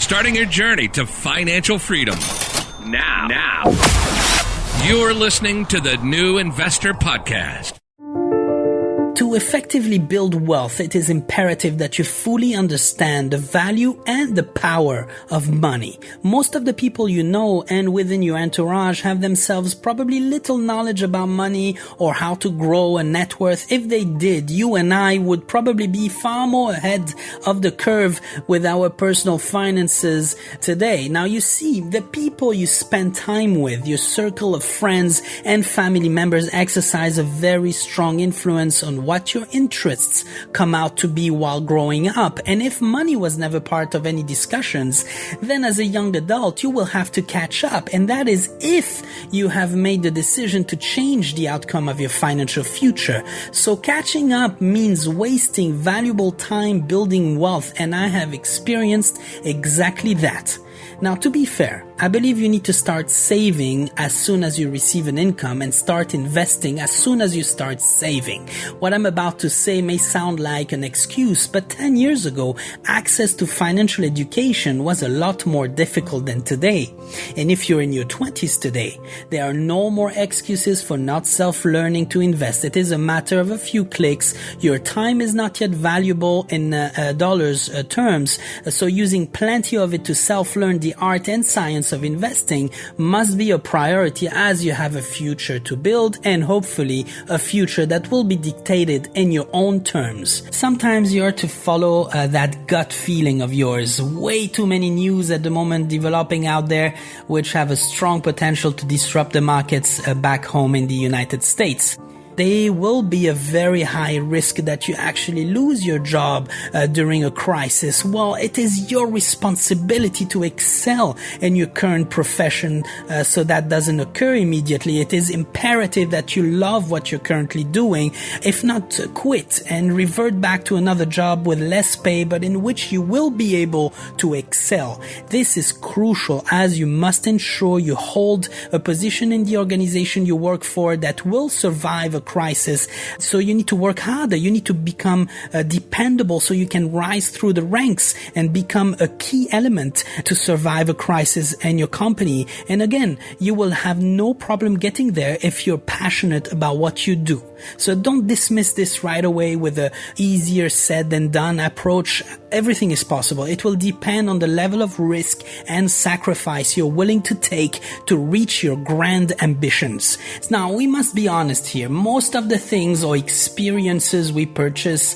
starting your journey to financial freedom. Now, you're listening to the New Investor Podcast. To effectively build wealth, it is imperative that you fully understand the value and the power of money. Most of the people you know and within your entourage have themselves probably little knowledge about money or how to grow a net worth. If they did, you and I would probably be far more ahead of the curve with our personal finances today. Now, you see, the people you spend time with, your circle of friends and family members, exercise a very strong influence on what your interests come out to be while growing up. And if money was never part of any discussions, then as a young adult, you will have to catch up. And that is if you have made the decision to change the outcome of your financial future. So catching up means wasting valuable time building wealth. And I have experienced exactly that. Now, to be fair, I believe you need to start saving as soon as you receive an income and start investing as soon as you start saving. What I'm about to say may sound like an excuse, but 10 years ago, access to financial education was a lot more difficult than today. And if you're in your 20s today, there are no more excuses for not self-learning to invest. It is a matter of a few clicks. Your time is not yet valuable in dollars terms, so using plenty of it to self-learn the art and science of investing must be a priority as you have a future to build and hopefully a future that will be dictated in your own terms. Sometimes you are to follow that gut feeling of yours. Way too many news at the moment developing out there which have a strong potential to disrupt the markets back home in the United States. There will be a very high risk that you actually lose your job during a crisis. Well, it is your responsibility to excel in your current profession so that doesn't occur immediately. It is imperative that you love what you're currently doing, if not quit and revert back to another job with less pay, but in which you will be able to excel. This is crucial as you must ensure you hold a position in the organization you work for that will survive a crisis. So you need to work harder. You need to become dependable so you can rise through the ranks and become a key element to survive a crisis in your company. And again, you will have no problem getting there if you're passionate about what you do. So don't dismiss this right away with a easier said than done approach. Everything is possible. It will depend on the level of risk and sacrifice you're willing to take to reach your grand ambitions. Now, we must be honest here. Most of the things or experiences we purchase,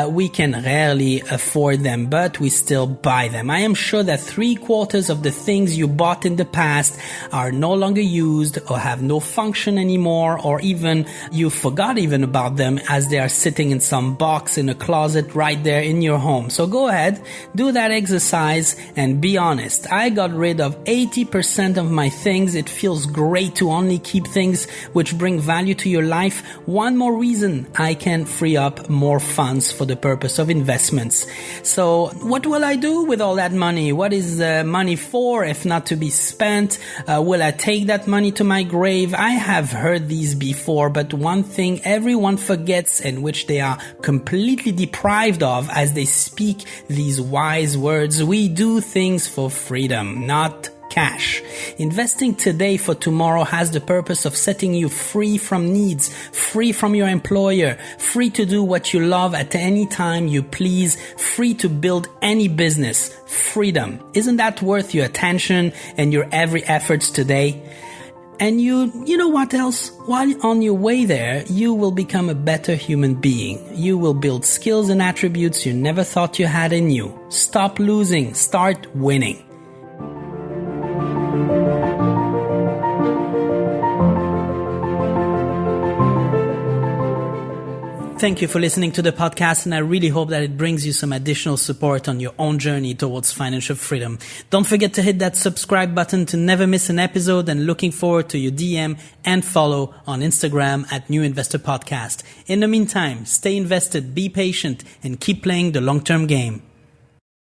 we can rarely afford them, but we still buy them. I am sure that 3/4 of the things you bought in the past are no longer used or have no function anymore, or even you forgot even about them as they are sitting in some box in a closet right there in your home. So go ahead, do that exercise and be honest. I got rid of 80% of my things. It feels great to only keep things which bring value to your life. One more reason I can free up more funds for the purpose of investments. So what will I do with all that money? What is money for if not to be spent? Will I take that money to my grave? I have heard these before, but one thing everyone forgets and which they are completely deprived of as they speak these wise words: we do things for freedom, not cash. Investing today for tomorrow has the purpose of setting you free from needs, free from your employer, free to do what you love at any time you please, free to build any business. Freedom. Isn't that worth your attention and your every efforts today? And you know what else? While on your way there, you will become a better human being. You will build skills and attributes you never thought you had in you. Stop losing, start winning. Thank you for listening to the podcast, and I really hope that it brings you some additional support on your own journey towards financial freedom. Don't forget to hit that subscribe button to never miss an episode, and looking forward to your DM and follow on Instagram at New Investor Podcast. In the meantime, stay invested, be patient, and keep playing the long-term game.